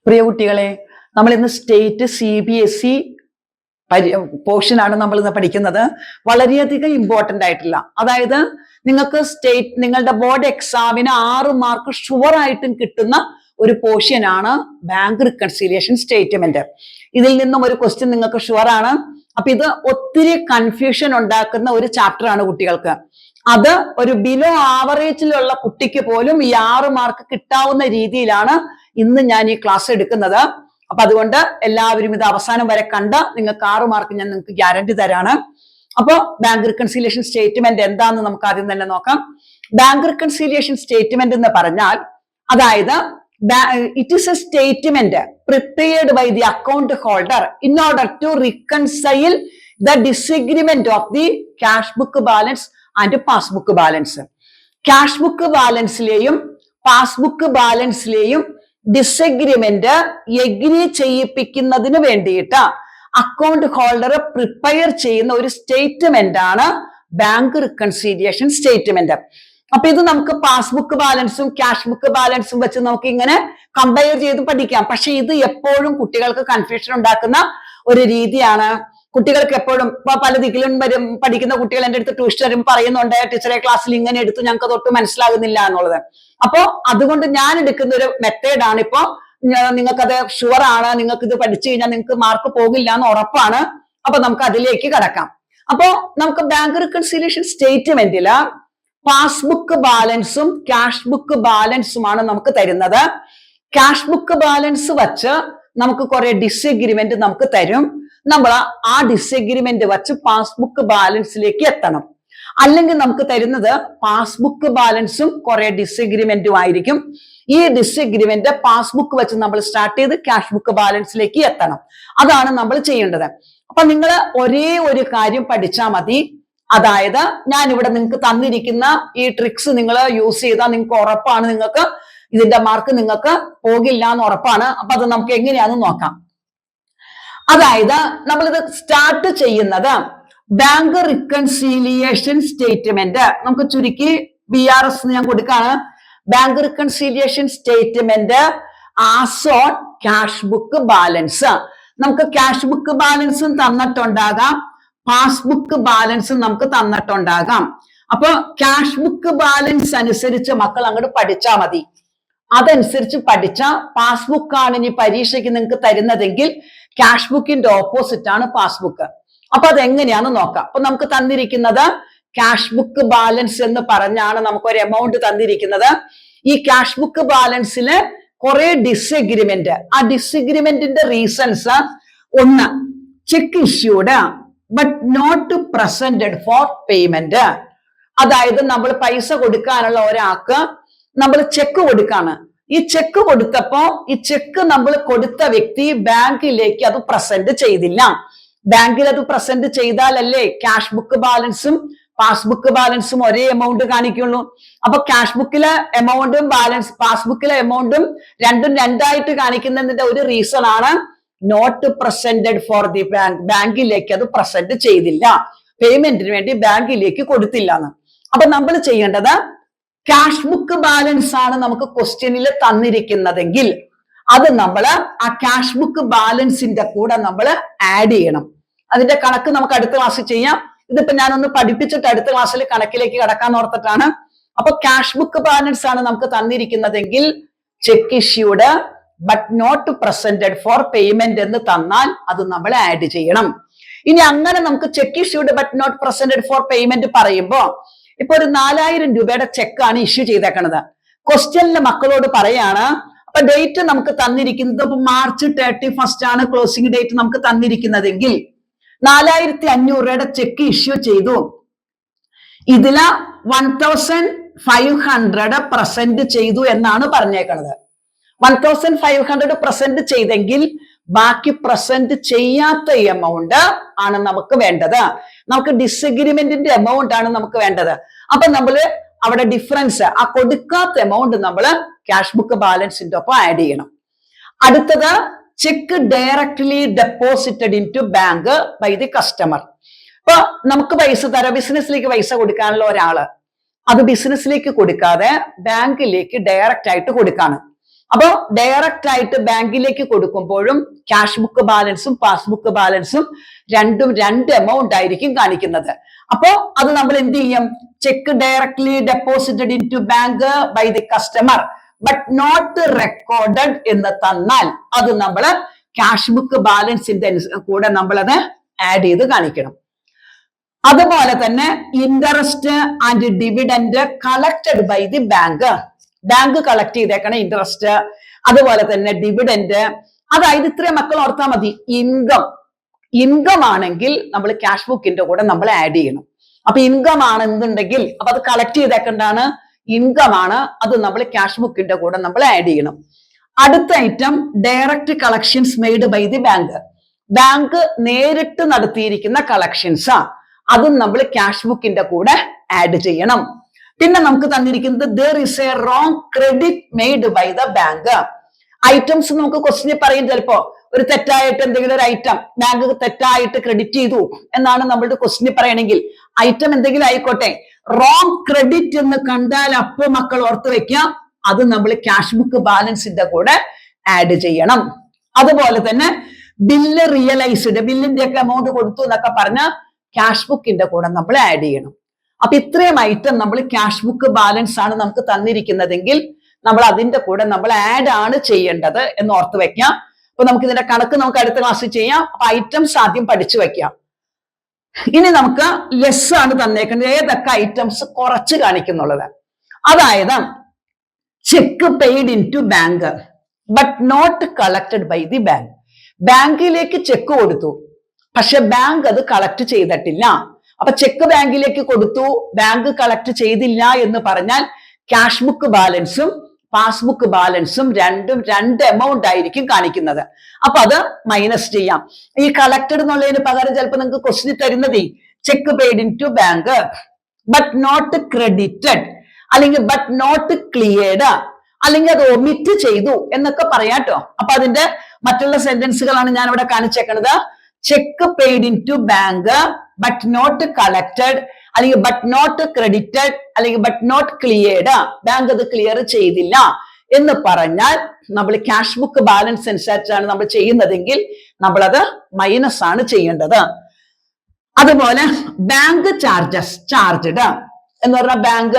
പ്രിയ കുട്ടികളെ, നമ്മൾ ഇന്ന് സ്റ്റേറ്റ് CBSE പോർഷനാണ് നമ്മൾ ഇന്ന് പഠിക്കുന്നത്. വളരെയധികം ഇമ്പോർട്ടന്റ് ആയിട്ടുള്ള, അതായത് നിങ്ങൾക്ക് നിങ്ങളുടെ ബോർഡ് എക്സാമിന് 6 മാർക്ക് ഷുവർ ആയിട്ടും കിട്ടുന്ന ഒരു പോർഷനാണ് ബാങ്ക് റിക്കൺസിലിയേഷൻ സ്റ്റേറ്റ്മെന്റ്. ഇതിൽ നിന്നും ഒരു ക്വസ്റ്റ്യൻ നിങ്ങൾക്ക് ഷുവർ ആണ്. അപ്പൊ ഇത് ഒത്തിരി കൺഫ്യൂഷൻ ഉണ്ടാക്കുന്ന ഒരു ചാപ്റ്റർ ആണ് കുട്ടികൾക്ക്. അത് ഒരു ബിലോ ആവറേജിലുള്ള കുട്ടിക്ക് പോലും ഈ 6 മാർക്ക് കിട്ടാവുന്ന രീതിയിലാണ് ഇന്ന് ഞാൻ ഈ ക്ലാസ് എടുക്കുന്നത്. അപ്പൊ അതുകൊണ്ട് എല്ലാവരും ഇത് അവസാനം വരെ കണ്ട നിങ്ങൾക്ക് 6 മാർക്ക് ഞാൻ നിങ്ങൾക്ക് ഗ്യാരണ്ടി തരാണ്. അപ്പൊ ബാങ്ക് റിക്കൺസിലിയേഷൻ സ്റ്റേറ്റ്മെന്റ് എന്താണെന്ന് നമുക്ക് ആദ്യം തന്നെ നോക്കാം. ബാങ്ക് റിക്കൺസിലിയേഷൻ സ്റ്റേറ്റ്മെന്റ് എന്ന് പറഞ്ഞാൽ, അതായത് it is a statement prepared by the account holder in order to reconcile the disagreement of the cash book balance and passbook balance. Cash book ബാലൻസിലെയും passbook ബാലൻസിലെയും ഡിസഗ്രിമെന്റ് എഗ്രി ചെയ്യിപ്പിക്കുന്നതിന് വേണ്ടിയിട്ട് account holder prepare ചെയ്യുന്ന ഒരു statement ആണ് bank reconciliation statement. അപ്പൊ ഇത് നമുക്ക് പാസ്ബുക്ക് ബാലൻസും ക്യാഷ് ബുക്ക് ബാലൻസും വെച്ച് നമുക്ക് ഇങ്ങനെ കമ്പയർ ചെയ്ത് പഠിക്കാം. പക്ഷെ ഇത് എപ്പോഴും കുട്ടികൾക്ക് കൺഫ്യൂഷൻ ഉണ്ടാക്കുന്ന ഒരു രീതിയാണ്. കുട്ടികൾക്ക് എപ്പോഴും പല ദിക്കിലും പഠിക്കുന്ന കുട്ടികൾ എൻ്റെ അടുത്ത് ട്യൂഷൻ വരുമ്പോൾ പറയുന്നുണ്ട്, ടീച്ചറെ ക്ലാസ്സിൽ ഇങ്ങനെ എടുത്തു, ഞങ്ങൾക്ക് തൊട്ട് മനസ്സിലാകുന്നില്ല എന്നുള്ളത്. അപ്പോ അതുകൊണ്ട് ഞാൻ എടുക്കുന്ന ഒരു മെത്തേഡാണ്. ഇപ്പോ നിങ്ങൾക്കത് ഷുവർ ആണ്, നിങ്ങൾക്ക് ഇത് പഠിച്ചു കഴിഞ്ഞാൽ നിങ്ങൾക്ക് മാർക്ക് പോകില്ല എന്ന് ഉറപ്പാണ്. അപ്പൊ നമുക്ക് അതിലേക്ക് കടക്കാം. അപ്പോ നമുക്ക് ബാങ്ക് റിക്കൺസിലിയേഷൻ സ്റ്റേറ്റ്മെന്റില് പാസ്ബുക്ക് ബാലൻസും ക്യാഷ് ബുക്ക് ബാലൻസുമാണ് നമുക്ക് തരുന്നത്. ക്യാഷ് ബുക്ക് ബാലൻസ് വച്ച് നമുക്ക് കുറെ ഡിസഗ്രിമെന്റ് നമുക്ക് തരും. നമ്മൾ ആ ഡിസഗ്രിമെന്റ് വച്ച് പാസ്ബുക്ക് ബാലൻസിലേക്ക് എത്തണം. അല്ലെങ്കിൽ നമുക്ക് തരുന്നത് പാസ്ബുക്ക് ബാലൻസും കുറെ ഡിസഗ്രിമെന്റും ആയിരിക്കും. ഈ ഡിസഗ്രിമെന്റ് പാസ്ബുക്ക് വെച്ച് നമ്മൾ സ്റ്റാർട്ട് ചെയ്ത് ക്യാഷ് ബുക്ക് ബാലൻസിലേക്ക് എത്തണം. അതാണ് നമ്മൾ ചെയ്യേണ്ടത്. അപ്പൊ നിങ്ങൾ ഒരേ ഒരു കാര്യം പഠിച്ചാൽ മതി. അതായത് ഞാൻ ഇവിടെ നിങ്ങൾക്ക് തന്നിരിക്കുന്ന ഈ ട്രിക്സ് നിങ്ങൾ യൂസ് ചെയ്താൽ നിങ്ങൾക്ക് ഉറപ്പാണ്, നിങ്ങൾക്ക് ഇതിന്റെ മാർക്ക് നിങ്ങൾക്ക് പോകില്ല എന്ന് ഉറപ്പാണ്. അപ്പൊ അത് നമുക്ക് എങ്ങനെയാണെന്ന് നോക്കാം. അതായത് നമ്മളിത് സ്റ്റാർട്ട് ചെയ്യുന്നത് ബാങ്ക് റിക്കൺസിലിയേഷൻ സ്റ്റേറ്റ്മെന്റ്, നമുക്ക് ചുരുക്കി BRS ഞാൻ കൊടുക്കാണ്. Bank reconciliation statement as on cash book balance. നമുക്ക് ക്യാഷ് ബുക്ക് ബാലൻസും തന്നിട്ടുണ്ടാകാം, പാസ്ബുക്ക് ബാലൻസും നമുക്ക് തന്നിട്ടുണ്ടാകാം. അപ്പൊ ക്യാഷ് ബുക്ക് ബാലൻസ് അനുസരിച്ച് മക്കൾ അങ്ങോട്ട് പഠിച്ചാൽ മതി. അതനുസരിച്ച് പഠിച്ച പാസ്ബുക്ക് ആണ് ഇനി പരീക്ഷയ്ക്ക് നിങ്ങൾക്ക് തരുന്നതെങ്കിൽ ക്യാഷ് ബുക്കിന്റെ ഓപ്പോസിറ്റ് ആണ് പാസ്ബുക്ക്. അപ്പൊ അതെങ്ങനെയാന്ന് നോക്കാം. അപ്പൊ നമുക്ക് തന്നിരിക്കുന്നത് ക്യാഷ് ബുക്ക് ബാലൻസ് എന്ന് പറഞ്ഞാണ് നമുക്ക് ഒരു എമൗണ്ട് തന്നിരിക്കുന്നത്. ഈ ക്യാഷ് ബുക്ക് ബാലൻസില് കുറെ ഡിസഗ്രിമെന്റ്. ആ ഡിസഗ്രിമെന്റിന്റെ റീസൺസ്, ഒന്ന്, cheque issued but not presented for payment. അതായത് നമ്മൾ പൈസ കൊടുക്കാനുള്ള ഒരാൾക്ക് നമ്മൾ ചെക്ക് കൊടുക്കാണ്. ഈ ചെക്ക് കൊടുത്തപ്പോ ഈ ചെക്ക് നമ്മൾ കൊടുത്ത വ്യക്തി ബാങ്കിലേക്ക് അത് പ്രസന്റ് ചെയ്തില്ല. ബാങ്കിൽ അത് പ്രസന്റ് ചെയ്താലല്ലേ ക്യാഷ് ബുക്ക് ബാലൻസും പാസ്ബുക്ക് ബാലൻസും ഒരേ എമൗണ്ട് കാണിക്കുള്ളൂ. അപ്പൊ ക്യാഷ് ബുക്കിലെ എമൗണ്ടും പാസ്ബുക്കിലെ എമൗണ്ടും രണ്ടും രണ്ടായിട്ട് കാണിക്കുന്നതിന്റെ ഒരു റീസൺ ആണ് not presented for the bank. ബാങ്കിലേക്ക് അത് പ്രസന്റ് ചെയ്തില്ല, പേയ്മെന്റിന് വേണ്ടി ബാങ്കിലേക്ക് കൊടുത്തില്ല എന്ന്. അപ്പൊ നമ്മൾ ചെയ്യേണ്ടത്, ക്യാഷ് ബുക്ക് ബാലൻസ് ആണ് നമുക്ക് ക്വസ്റ്റ്യനിൽ തന്നിരിക്കുന്നതെങ്കിൽ അത് നമ്മൾ ആ ക്യാഷ് ബുക്ക് ബാലൻസിന്റെ കൂടെ നമ്മൾ ആഡ് ചെയ്യണം. അതിന്റെ കണക്ക് നമുക്ക് അടുത്ത ക്ലാസ്സിൽ ചെയ്യാം. ഇതിപ്പോ ഞാനൊന്ന് പഠിപ്പിച്ചിട്ട് അടുത്ത ക്ലാസ്സിൽ കണക്കിലേക്ക് കടക്കാൻ ഓർത്തിട്ടാണ്. അപ്പൊ ക്യാഷ് ബുക്ക് ബാലൻസ് ആണ് നമുക്ക് തന്നിരിക്കുന്നതെങ്കിൽ cheque issued but not presented for payment എന്ന് തന്നാൽ അത് നമ്മൾ ആഡ് ചെയ്യണം. ഇനി അങ്ങനെ നമുക്ക് cheque issued but not presented for payment പറയുമ്പോ, ഇപ്പൊ ഒരു 4000 രൂപയുടെ ചെക്കാണ് ഇഷ്യൂ ചെയ്തേക്കണത്. ക്വസ്റ്റ്യനിലെ മക്കളോട് പറയാണ്, അപ്പൊ ഡേറ്റ് നമുക്ക് തന്നിരിക്കുന്നത് ഇപ്പൊ March 31 ആണ് ക്ലോസിംഗ് ഡേറ്റ് നമുക്ക് തന്നിരിക്കുന്നതെങ്കിൽ 4500 രൂപയുടെ ചെക്ക് ഇഷ്യൂ ചെയ്തു. ഇതില് 1500 പ്രസന്റ് ചെയ്തു എന്നാണ് പറഞ്ഞേക്കണത്. 1500 പ്രസന്റ് ചെയ്തെങ്കിൽ ബാക്കി പ്രസന്റ് ചെയ്യാത്ത എമൗണ്ട് ആണ് നമുക്ക് വേണ്ടത്. നമുക്ക് ഡിസഗ്രിമെന്റിന്റെ എമൗണ്ട് ആണ് നമുക്ക് വേണ്ടത്. അപ്പൊ നമ്മള് അവിടെ ഡിഫറൻസ്, ആ കൊടുക്കാത്ത എമൗണ്ട് നമ്മൾ ക്യാഷ് ബുക്ക് ബാലൻസിന്റെ ഒപ്പം ആഡ് ചെയ്യണം. അടുത്തത്, cheque directly deposited into bank by the customer. അപ്പൊ നമുക്ക് പൈസ തരാം, ബിസിനസ്സിലേക്ക് പൈസ കൊടുക്കാനുള്ള ഒരാള് അത് ബിസിനസ്സിലേക്ക് കൊടുക്കാതെ ബാങ്കിലേക്ക് ഡയറക്റ്റ് ആയിട്ട് കൊടുക്കാണ്. അപ്പോ ഡയറക്റ്റ് ആയിട്ട് ബാങ്കിലേക്ക് കൊടുക്കുമ്പോഴും ക്യാഷ് ബുക്ക് ബാലൻസും പാസ്ബുക്ക് ബാലൻസും രണ്ടും രണ്ട് എമൗണ്ട് ആയിരിക്കും കാണിക്കുന്നത്. അപ്പോ അത് നമ്മൾ എന്ത് ചെയ്യും? Cheque directly deposited into bank by the customer but not recorded എന്ന് തന്നാൽ അത് നമ്മൾ ക്യാഷ് ബുക്ക് ബാലൻസിന്റെ കൂടെ നമ്മളത് ആഡ് ചെയ്ത് കാണിക്കണം. അതുപോലെ തന്നെ interest and dividend collected by the bank. Bank collect ചെയ്തേക്കണ ഇൻട്രസ്റ്റ്, അതുപോലെ തന്നെ ഡിവിഡന്റ്. അതായത് ഇത്രയും മക്കൾ ഓർത്താൽ മതി. ഇൻകം ആണെങ്കിൽ നമ്മൾ ക്യാഷ് ബുക്കിന്റെ കൂടെ നമ്മൾ ആഡ് ചെയ്യണം. അപ്പൊ ഇൻകം ആണെന്നുണ്ടെങ്കിൽ അപ്പൊ അത് കളക്ട് ചെയ്തേക്കണ്ടാണ്, ഇൻകം ആണ്, അത് നമ്മൾ ക്യാഷ് ബുക്കിന്റെ കൂടെ നമ്മൾ ആഡ് ചെയ്യണം. അടുത്ത item direct collections made by the bank. Bank നേരിട്ട് നടത്തിയിരിക്കുന്ന കളക്ഷൻസ് അതും നമ്മൾ ക്യാഷ് ബുക്കിന്റെ കൂടെ ആഡ് ചെയ്യണം. പിന്നെ നമുക്ക് തന്നിരിക്കുന്നത് there is a wrong credit made by the bank. Items നമുക്ക് ക്വസ്റ്റ്യൻ പറയും. ചിലപ്പോ ഒരു തെറ്റായിട്ട് എന്തെങ്കിലും ഒരു ഐറ്റം ബാങ്ക് തെറ്റായിട്ട് ക്രെഡിറ്റ് ചെയ്തു എന്നാണ് നമ്മളുടെ ക്വസ്റ്റ്യൻ പറയണമെങ്കിൽ ഐറ്റം എന്തെങ്കിലും ആയിക്കോട്ടെ, റോങ് ക്രെഡിറ്റ് എന്ന് കണ്ടാൽ അപ്പൊ മക്കൾ ഓർത്ത് വെക്കാം, അത് നമ്മൾ ക്യാഷ് ബുക്ക് ബാലൻസിന്റെ കൂടെ ആഡ് ചെയ്യണം. അതുപോലെ തന്നെ ബില്ല് റിയലൈസ്ഡ്, ബില്ലിന്റെ ഒക്കെ എമൗണ്ട് കൊടുത്തു എന്നൊക്കെ പറഞ്ഞ ക്യാഷ് ബുക്കിന്റെ കൂടെ നമ്മൾ ആഡ് ചെയ്യണം. അപ്പൊ ഇത്രയും ഐറ്റം നമ്മൾ ക്യാഷ് ബുക്ക് ബാലൻസ് ആണ് നമുക്ക് തന്നിരിക്കുന്നതെങ്കിൽ നമ്മൾ അതിന്റെ കൂടെ നമ്മൾ ആഡ് ആണ് ചെയ്യേണ്ടത് എന്ന് ഓർത്ത് വെക്കാം. അപ്പൊ നമുക്ക് ഇതിന്റെ കണക്ക് നമുക്ക് അടുത്ത ക്ലാസ്സിൽ ചെയ്യാം. അപ്പൊ ഐറ്റംസ് ആദ്യം പഠിച്ചു വെക്കാം. ഇനി നമുക്ക് ലെസ് ആണ് തന്നേക്കുന്നത്, ഏതൊക്കെ ഐറ്റംസ് കുറച്ച് കാണിക്കുന്നുള്ളത്. അതായത് cheque paid into bank but not collected by the bank. ബാങ്കിലേക്ക് ചെക്ക് കൊടുത്തു, പക്ഷെ ബാങ്ക് അത് കളക്ട് ചെയ്തിട്ടില്ല. അപ്പൊ ചെക്ക് ബാങ്കിലേക്ക് കൊടുത്തു, ബാങ്ക് കളക്ട് ചെയ്തില്ല എന്ന് പറഞ്ഞാൽ ക്യാഷ് ബുക്ക് ബാലൻസും പാസ്ബുക്ക് ബാലൻസും രണ്ടും രണ്ട് എമൗണ്ട് ആയിരിക്കും കാണിക്കുന്നത്. അപ്പൊ അത് മൈനസ് ചെയ്യാം. ഈ കളക്റ്റഡ് എന്നുള്ളതിന് പകരം ചിലപ്പോൾ നിങ്ങൾക്ക് ക്വസ്റ്റ്യൻ തരുന്നത് cheque paid into bank but not credited, അല്ലെങ്കിൽ ബട്ട് നോട്ട് ക്ലിയർഡ്, അല്ലെങ്കിൽ അത് ഒമിറ്റ് ചെയ്തു എന്നൊക്കെ പറയാട്ടോ. അപ്പൊ അതിന്റെ മറ്റുള്ള സെന്റൻസുകളാണ് ഞാൻ ഇവിടെ കാണിച്ചേക്കുന്നത്. Cheque paid into bank but not collected, അല്ലെങ്കിൽ ബട്ട് നോട്ട് ക്രെഡിറ്റഡ്, അല്ലെങ്കിൽ ബട്ട് നോട്ട് ക്ലിയർഡ്, ബാങ്ക് അത് ക്ലിയർ ചെയ്തില്ല എന്ന് പറഞ്ഞാൽ നമ്മൾ ക്യാഷ് ബുക്ക് ബാലൻസ് അനുസരിച്ചാണ് നമ്മൾ ചെയ്യുന്നതെങ്കിൽ നമ്മളത് മൈനസ് ആണ് ചെയ്യേണ്ടത്. അതുപോലെ ബാങ്ക് ചാർജസ് ചാർജ്ഡ് എന്ന് പറഞ്ഞാൽ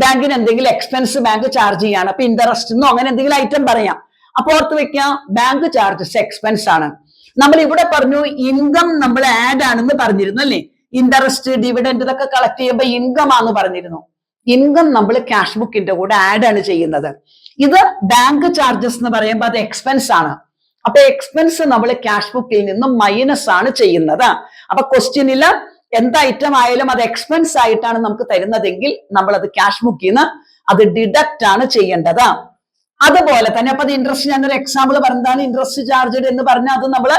ബാങ്കിന് എന്തെങ്കിലും എക്സ്പെൻസ് ബാങ്ക് ചാർജ് ചെയ്യാണ്. അപ്പൊ ഇൻട്രസ്റ്റ് എന്നോ അങ്ങനെ എന്തെങ്കിലും ഐറ്റം പറയാം. അപ്പൊ ഓർത്ത് വെക്കാം, ബാങ്ക് ചാർജസ് എക്സ്പെൻസ് ആണ്. നമ്മൾ ഇവിടെ പറഞ്ഞു ഇൻകം നമ്മൾ ആഡ് ആണെന്ന് പറഞ്ഞിരുന്നു അല്ലേ. ഇൻട്രസ്റ്റ് ഡിവിഡന്റ് ഇതൊക്കെ കളക്ട് ചെയ്യുമ്പോൾ ഇൻകം ആണെന്ന് പറഞ്ഞിരുന്നു. ഇൻകം നമ്മൾ ക്യാഷ് ബുക്കിന്റെ കൂടെ ആഡ് ആണ് ചെയ്യുന്നത്. ഇത് ബാങ്ക് ചാർജസ് എന്ന് പറയുമ്പോൾ അത് എക്സ്പെൻസ് ആണ്. അപ്പൊ എക്സ്പെൻസ് നമ്മൾ ക്യാഷ് ബുക്കിൽ നിന്നും മൈനസ് ആണ് ചെയ്യുന്നത്. അപ്പൊ ക്വസ്റ്റ്യനിൽ എന്ത് ഐറ്റം ആയാലും അത് എക്സ്പെൻസ് ആയിട്ടാണ് നമുക്ക് തരുന്നതെങ്കിൽ നമ്മൾ അത് ക്യാഷ് ബുക്കിൽ നിന്ന് അത് ഡിഡക്റ്റ് ആണ് ചെയ്യേണ്ടത്. അതുപോലെ തന്നെ അപ്പൊ അത് ഇൻട്രസ്റ്റ്, ഞാനൊരു എക്സാമ്പിൾ പറഞ്ഞതാണ്. ഇൻട്രസ്റ്റ് ചാർജ് എന്ന് പറഞ്ഞാൽ അത് നമ്മൾ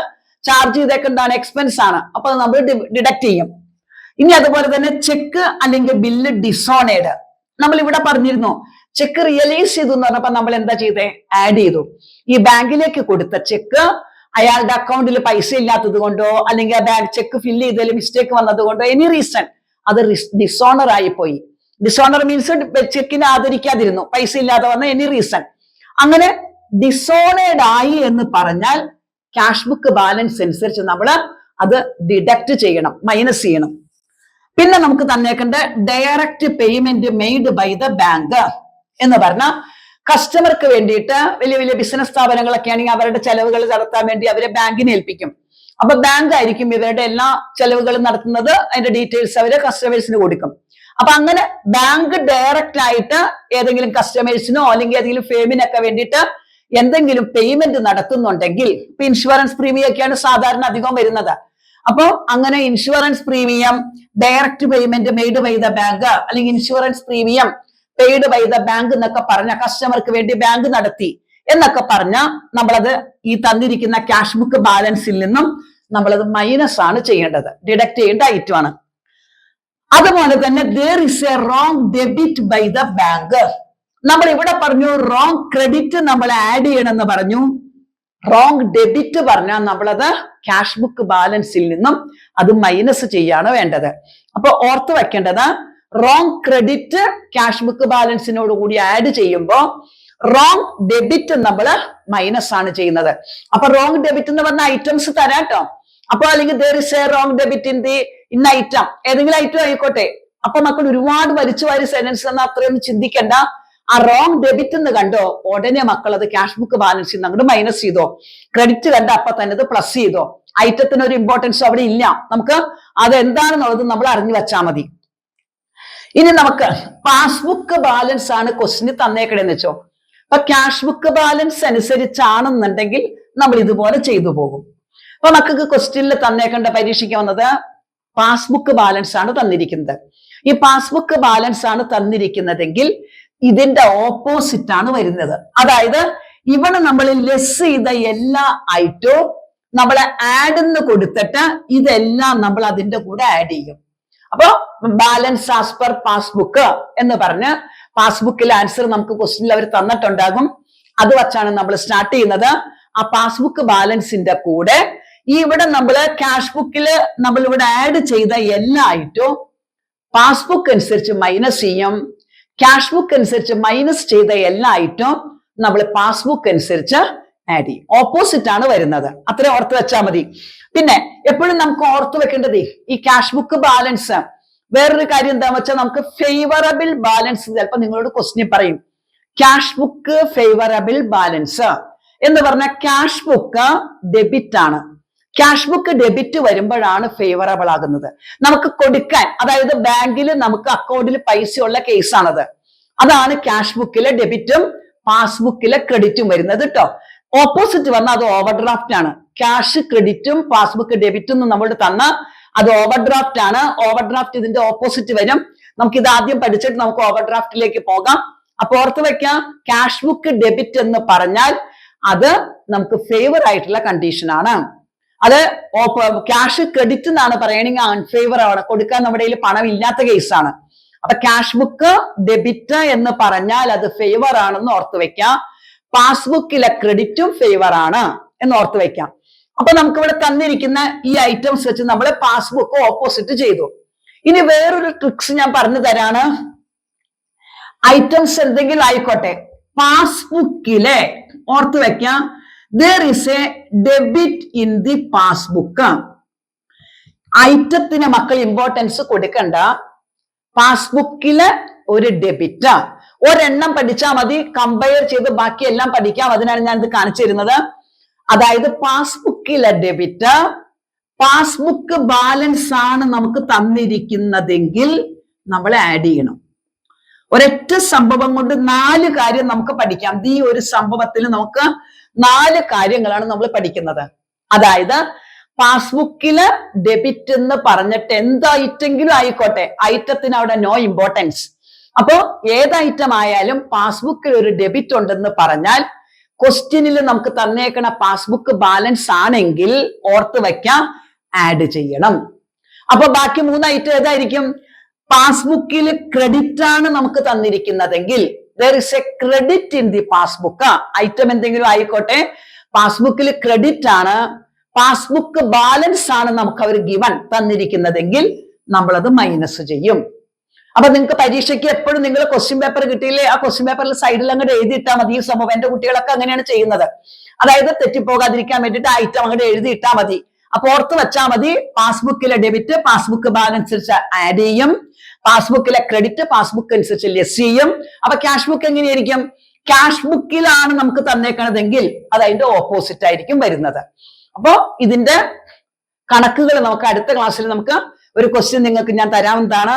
ചാർജ് ചെയ്തേക്കുന്നതാണ്, എക്സ്പെൻസ് ആണ്. അപ്പൊ അത് നമ്മൾ ഡിഡക്ട് ചെയ്യും. ഇനി അതുപോലെ തന്നെ ചെക്ക് അല്ലെങ്കിൽ ബില്ല് ഡിസോണേഡ്. നമ്മൾ ഇവിടെ പറഞ്ഞിരുന്നു ചെക്ക് റിയലൈസ് ചെയ്തു എന്ന് പറഞ്ഞപ്പോ നമ്മൾ എന്താ ചെയ്തേ? ആഡ് ചെയ്തു. ഈ ബാങ്കിലേക്ക് കൊടുത്ത ചെക്ക് അയാളുടെ അക്കൗണ്ടിൽ പൈസ ഇല്ലാത്തത് കൊണ്ടോ, അല്ലെങ്കിൽ ആ ബാങ്ക് ചെക്ക് ഫില്ല് ചെയ്തതിൽ മിസ്റ്റേക്ക് വന്നത് കൊണ്ടോ, എനി റീസൺ അത് ഡിസോണർ ആയി പോയി. ഡിസോണർ മീൻസ് ചെക്കിനെ ആദരിക്കാതിരുന്നു, പൈസ ഇല്ലാതെ വന്ന എനി റീസൺ. അങ്ങനെ ഡിസോണേഡ് ആയി എന്ന് പറഞ്ഞാൽ ക്യാഷ് ബുക്ക് ബാലൻസ് അനുസരിച്ച് നമ്മൾ അത് ഡിഡക്റ്റ് ചെയ്യണം, മൈനസ് ചെയ്യണം. പിന്നെ നമുക്ക് തന്നേക്കേണ്ട direct payment made by the bank എന്ന് പറഞ്ഞാൽ കസ്റ്റമർക്ക് വേണ്ടിയിട്ട് വലിയ വലിയ ബിസിനസ് സ്ഥാപനങ്ങളൊക്കെ ആണെങ്കിൽ അവരുടെ ചെലവുകൾ നടത്താൻ വേണ്ടി അവരെ ബാങ്കിനെ ഏൽപ്പിക്കും. അപ്പൊ ബാങ്ക് ആയിരിക്കും ഇവരുടെ എല്ലാ ചെലവുകളും നടത്തുന്നത്, അതിന്റെ ഡീറ്റെയിൽസ് അവര് കസ്റ്റമേഴ്സിന് കൊടുക്കും. അപ്പൊ അങ്ങനെ ബാങ്ക് ഡയറക്റ്റ് ആയിട്ട് ഏതെങ്കിലും കസ്റ്റമേഴ്സിനോ അല്ലെങ്കിൽ ഏതെങ്കിലും ഫേമിനൊക്കെ വേണ്ടിയിട്ട് എന്തെങ്കിലും പേയ്മെന്റ് നടത്തുന്നുണ്ടെങ്കിൽ, ഇപ്പൊ ഇൻഷുറൻസ് പ്രീമിയം ഒക്കെയാണ് സാധാരണ അധികം വരുന്നത്. അപ്പൊ അങ്ങനെ insurance premium direct payment made by the bank, അല്ലെങ്കിൽ insurance premium paid by the bank എന്നൊക്കെ പറഞ്ഞ കസ്റ്റമർക്ക് വേണ്ടി ബാങ്ക് നടത്തി എന്നൊക്കെ പറഞ്ഞ നമ്മളത് ഈ തന്നിരിക്കുന്ന ക്യാഷ് ബുക്ക് ബാലൻസിൽ നിന്നും നമ്മളത് മൈനസ് ആണ് ചെയ്യേണ്ടത്, ഡിഡക്ട് ചെയ്യേണ്ട ഐറ്റം ആണ്. അതുപോലെ തന്നെ there is a wrong debit by the bank. നമ്മൾ ഇവിടെ പറഞ്ഞു wrong credit നമ്മൾ ആഡ് ചെയ്യണമെന്ന് പറഞ്ഞു. റോങ് ഡെബിറ്റ് പറഞ്ഞാൽ നമ്മളത് ക്യാഷ് ബുക്ക് ബാലൻസിൽ നിന്നും അത് മൈനസ് ചെയ്യാണ് വേണ്ടത്. അപ്പൊ ഓർത്ത് വെക്കേണ്ടത് റോങ് ക്രെഡിറ്റ് ക്യാഷ് ബുക്ക് ബാലൻസിനോട് കൂടി ആഡ് ചെയ്യുമ്പോൾ റോങ് ഡെബിറ്റ് നമ്മൾ മൈനസ് ആണ് ചെയ്യുന്നത്. അപ്പൊ റോങ് ഡെബിറ്റ് എന്ന് പറഞ്ഞ ഐറ്റംസ് തരാട്ടോ. അപ്പൊ അല്ലെങ്കിൽ there is a wrong debit in the ഇന്ന ഐറ്റം, ഏതെങ്കിലും ഐറ്റം ആയിക്കോട്ടെ. അപ്പൊ മക്കൾ ഒരുപാട് വലിച്ചു വാരി സെന്റൻസ് എന്ന് അത്രയൊന്നും ചിന്തിക്കണ്ട. ആ റോങ് ഡെബിറ്റ് എന്ന് കണ്ടോ ഉടനെ മക്കൾ അത് ക്യാഷ് ബുക്ക് ബാലൻസിൽ നിന്ന് അങ്ങോട്ട് മൈനസ് ചെയ്തോ. ക്രെഡിറ്റ് കണ്ട അപ്പൊ തന്നെ അത് പ്ലസ് ചെയ്തോ. ഐറ്റത്തിന് ഒരു ഇമ്പോർട്ടൻസ് അവിടെ ഇല്ല. നമുക്ക് അത് എന്താണെന്നുള്ളത് നമ്മൾ അറിഞ്ഞു വെച്ചാൽ മതി. ഇനി നമുക്ക് പാസ്ബുക്ക് ബാലൻസ് ആണ് ക്വസ്റ്റിന് തന്നേക്കണെന്ന് വെച്ചോ. അപ്പൊ ക്യാഷ് ബുക്ക് ബാലൻസ് അനുസരിച്ചാണെന്നുണ്ടെങ്കിൽ നമ്മൾ ഇതുപോലെ ചെയ്തു പോകും. അപ്പൊ മക്കൾക്ക് ക്വസ്റ്റ്യനിൽ തന്നേക്കേണ്ട പരീക്ഷയ്ക്ക് വന്നത് പാസ്ബുക്ക് ബാലൻസ് ആണ് തന്നിരിക്കുന്നത്. ഈ പാസ്ബുക്ക് ബാലൻസ് ആണ് തന്നിരിക്കുന്നതെങ്കിൽ ഇതിന്റെ ഓപ്പോസിറ്റ് ആണ് വരുന്നത്. അതായത് ഇവിടെ നമ്മൾ ലെസ് ചെയ്ത എല്ലാ ഐറ്റവും നമ്മൾ ആഡ് എന്ന് കൊടുത്തിട്ട് ഇതെല്ലാം നമ്മൾ അതിന്റെ കൂടെ ആഡ് ചെയ്യും. അപ്പൊ ബാലൻസ് ആസ് പെർ പാസ്ബുക്ക് എന്ന് പറഞ്ഞ് പാസ്ബുക്കിലെ ആൻസർ നമുക്ക് ക്വസ്റ്റ്യനിൽ അവർ തന്നിട്ടുണ്ടാകും. അത് വച്ചാണ് നമ്മൾ സ്റ്റാർട്ട് ചെയ്യുന്നത്. ആ പാസ്ബുക്ക് ബാലൻസിന്റെ കൂടെ ഇവിടെ നമ്മൾ ക്യാഷ് ബുക്കില് നമ്മൾ ഇവിടെ ആഡ് ചെയ്ത എല്ലാ ഐറ്റവും പാസ്ബുക്ക് അനുസരിച്ച് മൈനസ് ചെയ്യും. ക്യാഷ് ബുക്ക് അനുസരിച്ച് മൈനസ് ചെയ്ത എല്ലാ ഐറ്റവും നമ്മൾ പാസ്ബുക്ക് അനുസരിച്ച് ആഡ് ചെയ്യും. ഓപ്പോസിറ്റ് ആണ് വരുന്നത്. അത്ര ഓർത്ത് വെച്ചാൽ മതി. പിന്നെ എപ്പോഴും നമുക്ക് ഓർത്ത് വെക്കേണ്ടത് ഈ ക്യാഷ് ബുക്ക് ബാലൻസ് വേറൊരു കാര്യം എന്താന്ന് വെച്ചാൽ നമുക്ക് ഫേവറബിൾ ബാലൻസ് ചിലപ്പോൾ നിങ്ങളോട് ക്വസ്റ്റ്യൻ പറയും. ക്യാഷ് ബുക്ക് ഫേവറബിൾ ബാലൻസ് എന്ന് പറഞ്ഞാൽ ക്യാഷ് ബുക്ക് ഡെബിറ്റ് ആണ്. ക്യാഷ് ബുക്ക് ഡെബിറ്റ് വരുമ്പോഴാണ് ഫേവറബിൾ ആകുന്നത്. നമുക്ക് കൊടുക്കാൻ, അതായത് ബാങ്കിൽ നമുക്ക് അക്കൗണ്ടിൽ പൈസയുള്ള കേസാണത്. അതാണ് ക്യാഷ് ബുക്കിലെ ഡെബിറ്റും പാസ്ബുക്കിലെ ക്രെഡിറ്റും വരുന്നത് കേട്ടോ. ഓപ്പോസിറ്റ് വന്നാൽ അത് ഓവർ ഡ്രാഫ്റ്റ് ആണ്. ക്യാഷ് ക്രെഡിറ്റും പാസ്ബുക്ക് ഡെബിറ്റും നമ്മൾ തന്ന അത് ഓവർ ഡ്രാഫ്റ്റ് ആണ്. ഓവർ ഡ്രാഫ്റ്റ് ഇതിന്റെ ഓപ്പോസിറ്റ് വരും. നമുക്ക് ഇത് ആദ്യം പഠിച്ചിട്ട് നമുക്ക് ഓവർ ഡ്രാഫ്റ്റിലേക്ക് പോകാം. അപ്പൊ ഓർത്ത് വെക്കാം, ക്യാഷ് ബുക്ക് ഡെബിറ്റ് എന്ന് പറഞ്ഞാൽ അത് നമുക്ക് ഫേവർ ആയിട്ടുള്ള കണ്ടീഷൻ ആണ്. അത് ക്യാഷ് ക്രെഡിറ്റ് എന്നാണ് പറയണെങ്കിൽ അൺഫേവർ ആണ്, കൊടുക്കാൻ നമ്മുടെ കയ്യിൽ പണം ഇല്ലാത്ത കേസാണ്. അപ്പൊ ക്യാഷ് ബുക്ക് ഡെബിറ്റ് എന്ന് പറഞ്ഞാൽ അത് ഫേവർ ആണെന്ന് ഓർത്ത് വെക്കാം. പാസ്ബുക്കിലെ ക്രെഡിറ്റും ഫേവർ ആണ് എന്ന് ഓർത്ത് വെക്കാം. അപ്പൊ നമുക്ക് ഇവിടെ തന്നിരിക്കുന്ന ഈ ഐറ്റംസ് വെച്ച് നമ്മൾ പാസ്ബുക്ക് ഓപ്പോസിറ്റ് ചെയ്തു. ഇനി വേറൊരു ട്രിക്സ് ഞാൻ പറഞ്ഞു തരാണ്. ഐറ്റംസ് എന്തെങ്കിലും ആയിക്കോട്ടെ, പാസ്ബുക്കിലെ ഓർത്ത് വെക്കാം there is a debit in the passbook. ഐറ്റത്തിന് മക്കൾ ഇമ്പോർട്ടൻസ് കൊടുക്കണ്ട. പാസ്ബുക്കില് ഒരു ഡെബിറ്റ് ഒരെണ്ണം പഠിച്ചാൽ മതി, കമ്പയർ ചെയ്ത് ബാക്കിയെല്ലാം പഠിക്കാം. അതിനാണ് ഞാൻ ഇത് കാണിച്ചു തരുന്നത്. അതായത് പാസ്ബുക്കിലെ ഡെബിറ്റ്, പാസ്ബുക്ക് ബാലൻസ് ആണ് നമുക്ക് തന്നിരിക്കുന്നതെങ്കിൽ നമ്മൾ ആഡ് ചെയ്യണം. ഒരൊറ്റ സംഭവം കൊണ്ട് 4 കാര്യം നമുക്ക് പഠിക്കാം. ഈ ഒരു സംഭവത്തിൽ നമുക്ക് 4 കാര്യങ്ങളാണ് നമ്മൾ പഠിക്കുന്നത്. അതായത് പാസ്ബുക്കില് ഡെബിറ്റ് എന്ന് പറഞ്ഞിട്ട് എന്ത് ഐറ്റെങ്കിലും ആയിക്കോട്ടെ, ഐറ്റത്തിന് അവിടെ നോ ഇമ്പോർട്ടൻസ്. അപ്പോ ഏത് ഐറ്റം ആയാലും പാസ്ബുക്കിൽ ഒരു ഡെബിറ്റ് ഉണ്ടെന്ന് പറഞ്ഞാൽ ക്വസ്റ്റ്യനിൽ നമുക്ക് തന്നേക്കണ പാസ്ബുക്ക് ബാലൻസ് ആണെങ്കിൽ ഓർത്ത് വെക്കാം ആഡ് ചെയ്യണം. അപ്പൊ ബാക്കി 3 ഐറ്റം ഏതായിരിക്കും? പാസ്ബുക്കിൽ ക്രെഡിറ്റ് ആണ് നമുക്ക് തന്നിരിക്കുന്നതെങ്കിൽ there is a credit in the passbook. Item എന്തെങ്കിലും ആയിക്കോട്ടെ, പാസ്ബുക്കിൽ ക്രെഡിറ്റ് ആണ്, പാസ്ബുക്ക് ബാലൻസ് ആണ് നമുക്ക് അവർ ഗിവൺ തന്നിരിക്കുന്നതെങ്കിൽ നമ്മളത് മൈനസ് ചെയ്യും. അപ്പൊ നിങ്ങൾക്ക് പരീക്ഷയ്ക്ക് എപ്പോഴും നിങ്ങൾ ക്വസ്റ്റ്യൻ പേപ്പർ കിട്ടിയില്ലേ, ആ ക്വസ്റ്റ്യൻ പേപ്പറിൽ സൈഡിൽ അങ്ങോട്ട് എഴുതിയിട്ടാൽ മതി. ഈ സംഭവം എന്റെ കുട്ടികളൊക്കെ അങ്ങനെയാണ് ചെയ്യുന്നത്. അതായത് തെറ്റിപ്പോകാതിരിക്കാൻ വേണ്ടിയിട്ട് ഐറ്റം അങ്ങോട്ട് എഴുതിയിട്ടാൽ മതി. അപ്പൊ ഓർത്ത് വെച്ചാൽ മതി, പാസ്ബുക്കിലെ ഡെബിറ്റ് പാസ്ബുക്ക് ബാലൻസ് ആഡ് ചെയ്യും, പാസ്ബുക്കിലെ ക്രെഡിറ്റ് പാസ്ബുക്ക് അനുസരിച്ച് ലെസ് ചെയ്യും. അപ്പൊ ക്യാഷ് ബുക്ക് എങ്ങനെയായിരിക്കും? ക്യാഷ് ബുക്കിലാണ് നമുക്ക് തന്നേക്കണതെങ്കിൽ അത് അതിന്റെ ഓപ്പോസിറ്റ് ആയിരിക്കും വരുന്നത്. അപ്പോ ഇതിന്റെ കണക്കുകൾ നമുക്ക് അടുത്ത ക്ലാസ്സിൽ നമുക്ക് ഒരു ക്വസ്റ്റ്യൻ നിങ്ങൾക്ക് ഞാൻ തരുന്നതാണ്.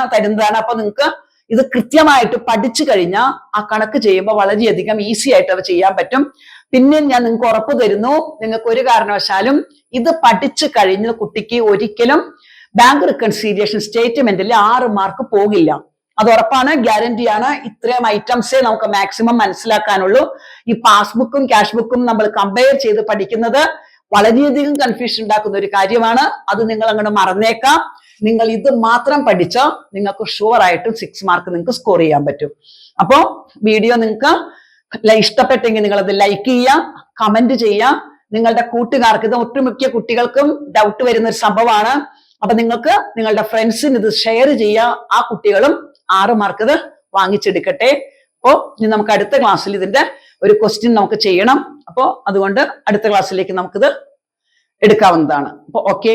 അപ്പൊ നിങ്ങൾക്ക് ഇത് കൃത്യമായിട്ട് പഠിച്ചു കഴിഞ്ഞാൽ ആ കണക്ക് ചെയ്യുമ്പോൾ വളരെയധികം ഈസി ആയിട്ട് അത് ചെയ്യാൻ പറ്റും. പിന്നെ ഞാൻ നിങ്ങൾക്ക് ഉറപ്പ് തരുന്നു, നിങ്ങൾക്ക് ഒരു കാരണവശാലും ഇത് പഠിച്ചു കഴിഞ്ഞ കുട്ടിക്ക് ഒരിക്കലും ബാങ്ക് റിക്കൺസീലിയേഷൻ സ്റ്റേറ്റ്മെന്റിൽ 6 മാർക്ക് പോകില്ല. അത് ഉറപ്പാണ്, ഗ്യാരണ്ടിയാണ്. ഇത്രയും ഐറ്റംസേ നമുക്ക് മാക്സിമം മനസ്സിലാക്കാനുള്ളൂ. ഈ പാസ്ബുക്കും ക്യാഷ് ബുക്കും നമ്മൾ കമ്പയർ ചെയ്ത് പഠിക്കുന്നത് വളരെയധികം കൺഫ്യൂഷൻ ഉണ്ടാക്കുന്ന ഒരു കാര്യമാണ്. അത് നിങ്ങൾ അങ്ങോട്ട് മറന്നേക്കാം. നിങ്ങൾ ഇത് മാത്രം പഠിച്ചാൽ നിങ്ങൾക്ക് ഷുവർ ആയിട്ടും 6 മാർക്ക് നിങ്ങൾക്ക് സ്കോർ ചെയ്യാൻ പറ്റും. അപ്പോ വീഡിയോ നിങ്ങൾക്ക് ഇഷ്ടപ്പെട്ടെങ്കിൽ നിങ്ങൾ അത് ലൈക്ക് ചെയ്യുക, കമന്റ് ചെയ്യുക. നിങ്ങളുടെ കൂട്ടുകാർക്ക്, ഇത് ഒട്ടുമിക്ക കുട്ടികൾക്കും ഡൗട്ട് വരുന്ന ഒരു സംഭവമാണ്. അപ്പൊ നിങ്ങൾക്ക് നിങ്ങളുടെ ഫ്രണ്ട്സിന് ഇത് ഷെയർ ചെയ്യുക. ആ കുട്ടികളും 6 മാർക്ക് ഇത് വാങ്ങിച്ചെടുക്കട്ടെ. അപ്പോൾ ഇനി നമുക്ക് അടുത്ത ക്ലാസ്സിൽ ഇതിന്റെ ഒരു ക്വസ്റ്റ്യൻ നമുക്ക് ചെയ്യണം. അപ്പോൾ അതുകൊണ്ട് അടുത്ത ക്ലാസ്സിലേക്ക് നമുക്കിത് എടുക്കാവുന്നതാണ്. അപ്പോൾ ഓക്കെ.